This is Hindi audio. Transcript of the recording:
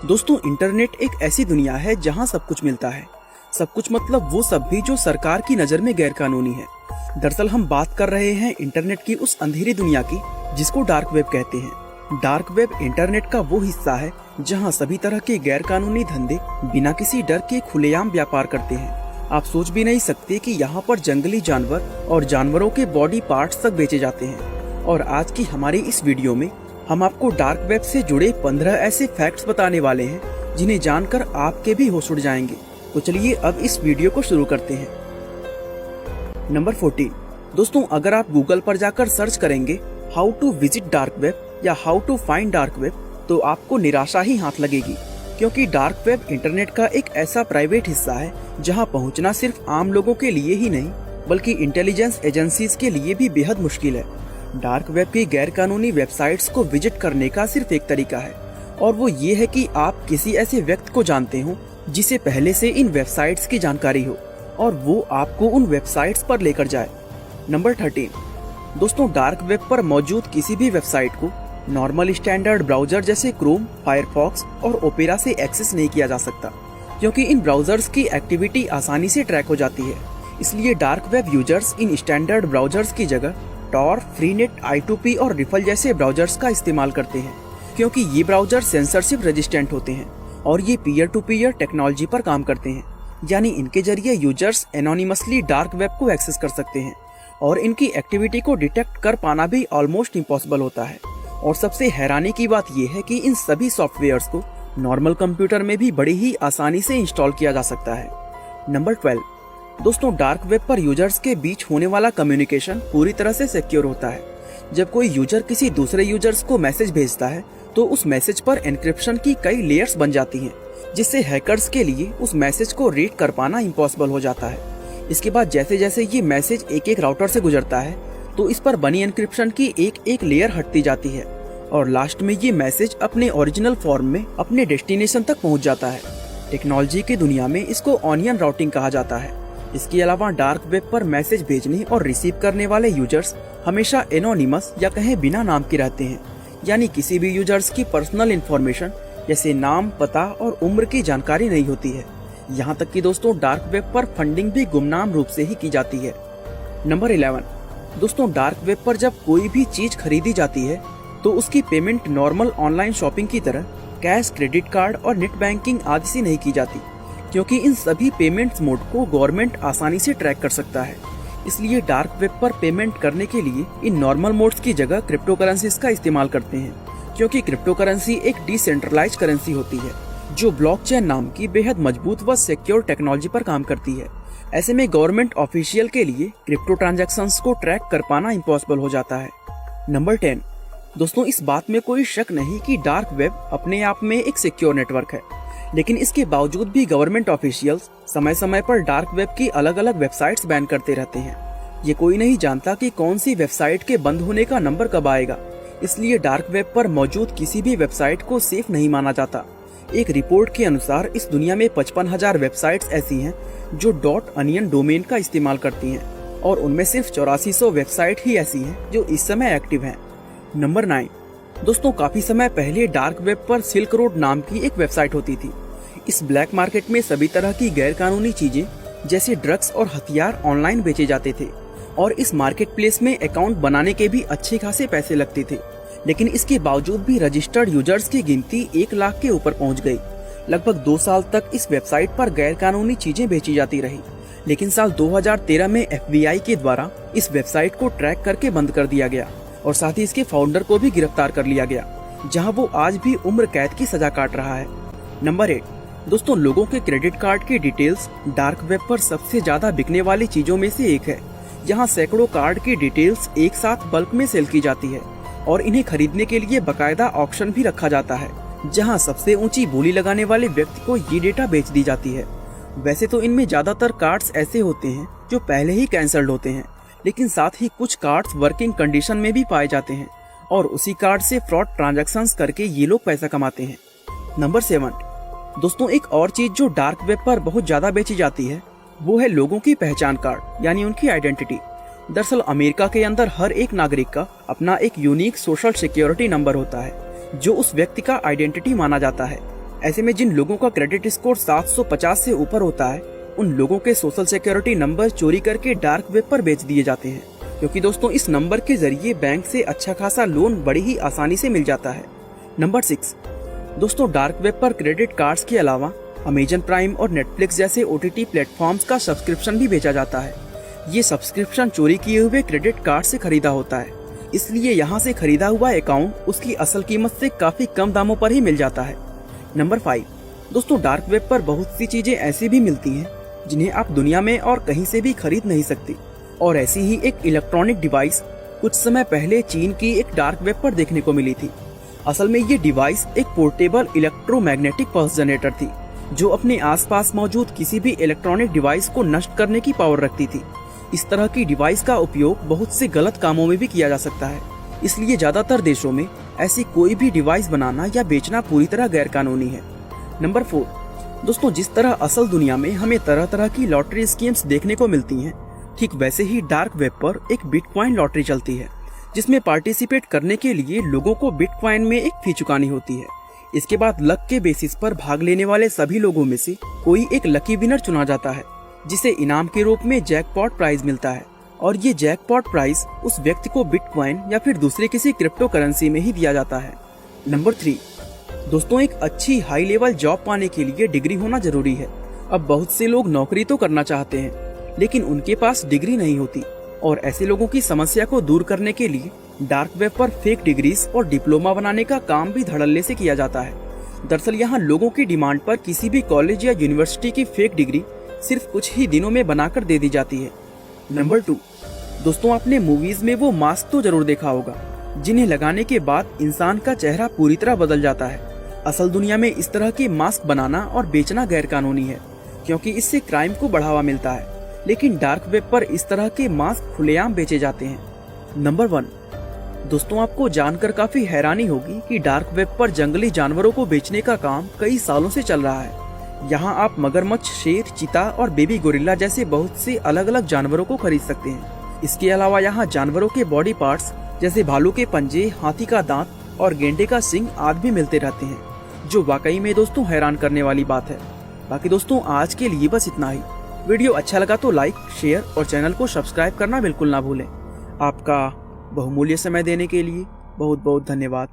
दोस्तों, इंटरनेट एक ऐसी दुनिया है जहां सब कुछ मिलता है। सब कुछ मतलब वो सब भी जो सरकार की नज़र में गैरकानूनी है। दरअसल हम बात कर रहे हैं इंटरनेट की उस अंधेरी दुनिया की जिसको डार्क वेब कहते हैं। डार्क वेब इंटरनेट का वो हिस्सा है जहां सभी तरह के गैरकानूनी धंधे बिना किसी डर के खुलेआम व्यापार करते हैं। आप सोच भी नहीं सकते कि यहाँ पर जंगली जानवर और जानवरों के बॉडी पार्ट्स तक बेचे जाते हैं। और आज की हमारी इस वीडियो में हम आपको डार्क वेब से जुड़े 15 ऐसे फैक्ट्स बताने वाले हैं जिन्हें जानकर आपके भी होश उड़ जाएंगे। तो चलिए अब इस वीडियो को शुरू करते हैं। नंबर 14। दोस्तों, अगर आप गूगल पर जाकर सर्च करेंगे how to visit dark web या how to find dark web तो आपको निराशा ही हाथ लगेगी, क्योंकि डार्क वेब इंटरनेट का एक ऐसा प्राइवेट हिस्सा है जहां पहुंचना सिर्फ आम लोगों के लिए ही नहीं बल्कि इंटेलिजेंस एजेंसीज के लिए भी बेहद मुश्किल है। डार्क वेब की गैरकानूनी वेबसाइट्स को विजिट करने का सिर्फ एक तरीका है, और वो ये है कि आप किसी ऐसे व्यक्ति को जानते हो जिसे पहले से इन वेबसाइट्स की जानकारी हो और वो आपको उन वेबसाइट्स पर लेकर जाए। नंबर 13। दोस्तों, डार्क वेब पर मौजूद किसी भी वेबसाइट को नॉर्मल स्टैंडर्ड ब्राउजर जैसे क्रोम, फायरफॉक्स और ओपेरा से एक्सेस नहीं किया जा सकता, क्योंकि इन ब्राउजर्स की एक्टिविटी आसानी से ट्रैक हो जाती है। इसलिए dark web users in standard browsers की जगह टॉर, फ्रीनेट, I2P और रिफल जैसे ब्राउजर्स का इस्तेमाल करते हैं, क्योंकि ये ब्राउजर सेंसरशिप रेजिस्टेंट होते हैं और ये पीयर टू पीयर टेक्नोलॉजी पर काम करते हैं। यानी इनके जरिए यूजर्स एनोनिमसली डार्क वेब को एक्सेस कर सकते हैं और इनकी एक्टिविटी को डिटेक्ट कर पाना भी ऑलमोस्ट इम्पॉसिबल होता है। और सबसे हैरानी की बात यह है कि इन सभी सॉफ्टवेयर्स को नॉर्मल कंप्यूटर में भी बड़ी ही आसानी से इंस्टॉल किया जा सकता है। नंबर 12। दोस्तों, डार्क वेब पर यूजर्स के बीच होने वाला कम्युनिकेशन पूरी तरह से सिक्योर होता है। जब कोई यूजर किसी दूसरे यूजर्स को मैसेज भेजता है तो उस मैसेज पर एन्क्रिप्शन की कई लेयर्स बन जाती हैं, जिससे हैकर्स के लिए उस मैसेज को रीड कर पाना इम्पॉसिबल हो जाता है। इसके बाद जैसे जैसे ये मैसेज एक एक राउटर से गुजरता है तो इस पर बनी एन्क्रिप्शन की एक एक लेयर हटती जाती है और लास्ट में ये मैसेज अपने ओरिजिनल फॉर्म में अपने डेस्टिनेशन तक पहुंच जाता है। टेक्नोलॉजी की दुनिया में इसको ऑनियन राउटिंग कहा जाता है। इसके अलावा डार्क वेब पर मैसेज भेजने और रिसीव करने वाले यूजर्स हमेशा एनोनिमस या कहें बिना नाम के रहते हैं, यानी किसी भी यूजर्स की पर्सनल इंफॉर्मेशन जैसे नाम, पता और उम्र की जानकारी नहीं होती है। यहाँ तक कि दोस्तों, डार्क वेब पर फंडिंग भी गुमनाम रूप से ही की जाती है। नंबर 11। दोस्तों, डार्क वेब पर जब कोई भी चीज खरीदी जाती है तो उसकी पेमेंट नॉर्मल ऑनलाइन शॉपिंग की तरह कैश, क्रेडिट कार्ड और नेट बैंकिंग आदि से नहीं की जाती, क्योंकि इन सभी पेमेंट्स मोड को गवर्नमेंट आसानी से ट्रैक कर सकता है। इसलिए डार्क वेब पर पेमेंट करने के लिए इन नॉर्मल मोड्स की जगह क्रिप्टो करेंसीज का इस्तेमाल करते हैं, क्योंकि क्रिप्टो करेंसी एक डिसेंट्रलाइज करेंसी होती है जो ब्लॉकचेन नाम की बेहद मजबूत व सिक्योर टेक्नोलॉजी पर काम करती है। ऐसे में गवर्नमेंट ऑफिशियल के लिए क्रिप्टो ट्रांजैक्शंस को ट्रैक कर पाना इम्पॉसिबल हो जाता है। नंबर 10। दोस्तों, इस बात में कोई शक नहीं कि डार्क वेब अपने आप में एक सिक्योर नेटवर्क है, लेकिन इसके बावजूद भी गवर्नमेंट ऑफिशियल्स समय समय पर डार्क वेब की अलग अलग वेबसाइट्स बैन करते रहते हैं। ये कोई नहीं जानता कि कौन सी वेबसाइट के बंद होने का नंबर कब आएगा, इसलिए डार्क वेब पर मौजूद किसी भी वेबसाइट को सेफ नहीं माना जाता। एक रिपोर्ट के अनुसार इस दुनिया में 55,000 वेबसाइट्स ऐसी हैं जो .onion डोमेन का इस्तेमाल करती हैं, और उनमें सिर्फ 8400 वेबसाइट ही ऐसी हैं जो इस समय एक्टिव हैं। नंबर 9। दोस्तों, काफी समय पहले डार्क वेब पर सिल्क रोड नाम की एक वेबसाइट होती थी। इस ब्लैक मार्केट में सभी तरह की गैरकानूनी चीजें जैसे ड्रग्स और हथियार ऑनलाइन बेचे जाते थे, और इस मार्केट प्लेस में अकाउंट बनाने के भी अच्छे खासे पैसे लगते थे। लेकिन इसके बावजूद भी रजिस्टर्ड यूजर्स की गिनती 1 लाख के ऊपर पहुंच गई। लगभग 2 साल तक इस वेबसाइट पर गैरकानूनी चीजें बेची जाती रही, लेकिन साल 2013 में FBI के द्वारा इस वेबसाइट को ट्रैक करके बंद कर दिया गया और साथ ही इसके फाउंडर को भी गिरफ्तार कर लिया गया, जहां वो आज भी उम्र कैद की सजा काट रहा है। नंबर 8। दोस्तों, लोगों के क्रेडिट कार्ड की डिटेल्स डार्क वेब पर सबसे ज्यादा बिकने वाली चीजों में से एक है, जहां सैकड़ों कार्ड की डिटेल्स एक साथ बल्क में सेल की जाती है और इन्हें खरीदने के लिए बकायदा ऑक्शन भी रखा जाता है, जहां सबसे ऊंची बोली लगाने वाले व्यक्ति को ये डेटा बेच दी जाती है। वैसे तो इनमें ज्यादातर कार्ड्स ऐसे होते हैं जो पहले ही कैंसल्ड होते हैं, लेकिन साथ ही कुछ कार्ड्स वर्किंग कंडीशन में भी पाए जाते हैं और उसी कार्ड से फ्रॉड ट्रांजैक्शंस करके ये लोग पैसा कमाते हैं। नंबर 7। दोस्तों, एक और चीज जो डार्क वेब पर बहुत ज्यादा बेची जाती है वो है लोगों की पहचान कार्ड, यानी उनकी आइडेंटिटी। दरअसल अमेरिका के अंदर हर एक नागरिक का अपना एक यूनिक सोशल सिक्योरिटी नंबर होता है जो उस व्यक्ति का आइडेंटिटी माना जाता है। ऐसे में जिन लोगों का क्रेडिट स्कोर 750 से ऊपर होता है, उन लोगों के सोशल सिक्योरिटी नंबर चोरी करके डार्क वेब पर बेच दिए जाते हैं, क्योंकि दोस्तों इस नंबर के जरिए बैंक से अच्छा खासा लोन बड़ी ही आसानी से मिल जाता है। नंबर 6, दोस्तों डार्क वेब पर क्रेडिट कार्ड्स के अलावा अमेजन प्राइम और नेटफ्लिक्स जैसे OTT प्लेटफॉर्म्स का सब्सक्रिप्शन भी बेचा जाता है। ये सब्सक्रिप्शन चोरी किए हुए क्रेडिट कार्ड से खरीदा होता है, इसलिए यहाँ से खरीदा हुआ अकाउंट उसकी असल कीमत से काफी कम दामों पर ही मिल जाता है। नंबर 5, दोस्तों डार्क वेब पर बहुत सी चीजें ऐसी भी मिलती हैं जिन्हें आप दुनिया में और कहीं से भी खरीद नहीं सकती, और ऐसी ही एक इलेक्ट्रॉनिक डिवाइस कुछ समय पहले चीन की एक डार्क वेब पर देखने को मिली थी। असल में ये डिवाइस एक पोर्टेबल इलेक्ट्रोमैग्नेटिक पल्स जनरेटर थी, जो अपने आसपास मौजूद किसी भी इलेक्ट्रॉनिक डिवाइस को नष्ट करने की पावर रखती थी। इस तरह की डिवाइस का उपयोग बहुत से गलत कामों में भी किया जा सकता है, इसलिए ज्यादातर देशों में ऐसी कोई भी डिवाइस बनाना या बेचना पूरी तरह गैर कानूनी है। नंबर 4, दोस्तों जिस तरह असल दुनिया में हमें तरह तरह की लॉटरी स्कीम्स देखने को मिलती हैं, ठीक वैसे ही डार्क वेब पर एक बिटकॉइन लॉटरी चलती है, जिसमें पार्टिसिपेट करने के लिए लोगों को बिटकॉइन में एक फी चुकानी होती है। इसके बाद लक के बेसिस पर भाग लेने वाले सभी लोगों में से कोई एक लकी विनर चुना जाता है, जिसे इनाम के रूप में जैकपॉट प्राइज मिलता है, और ये जैकपॉट प्राइज उस व्यक्ति को बिटकॉइन या फिर दूसरे किसी क्रिप्टो करेंसी में ही दिया जाता है। नंबर 3, दोस्तों एक अच्छी हाई लेवल जॉब पाने के लिए डिग्री होना जरूरी है। अब बहुत से लोग नौकरी तो करना चाहते हैं, लेकिन उनके पास डिग्री नहीं होती, और ऐसे लोगों की समस्या को दूर करने के लिए डार्क वेब पर फेक डिग्रीज और डिप्लोमा बनाने का काम भी धड़ल्ले से किया जाता है। दरअसल यहाँ लोगों की डिमांड पर किसी भी कॉलेज या यूनिवर्सिटी की फेक डिग्री सिर्फ कुछ ही दिनों में बनाकर दे दी जाती है। नंबर 2, दोस्तों आपने मूवीज में वो मास्क तो जरूर देखा होगा जिन्हें लगाने के बाद इंसान का चेहरा पूरी तरह बदल जाता है। असल दुनिया में इस तरह के मास्क बनाना और बेचना गैर कानूनी है, क्योंकि इससे क्राइम को बढ़ावा मिलता है, लेकिन डार्क वेब पर इस तरह के मास्क खुलेआम बेचे जाते हैं। नंबर 1, दोस्तों आपको जानकर काफी हैरानी होगी कि डार्क वेब पर जंगली जानवरों को बेचने का काम कई सालों से चल रहा है। यहाँ आप मगरमच्छ, शेर, चीता और बेबी गोरिल्ला जैसे बहुत से अलग अलग जानवरों को खरीद सकते हैं। इसके अलावा यहाँ जानवरों के बॉडी पार्ट्स जैसे भालू के पंजे, हाथी का दांत और गेंडे का सींग आदि भी मिलते रहते हैं, जो वाकई में दोस्तों हैरान करने वाली बात है। बाकी दोस्तों आज के लिए बस इतना ही। वीडियो अच्छा लगा तो लाइक, शेयर और चैनल को सब्सक्राइब करना बिल्कुल ना भूलें। आपका बहुमूल्य समय देने के लिए बहुत बहुत धन्यवाद।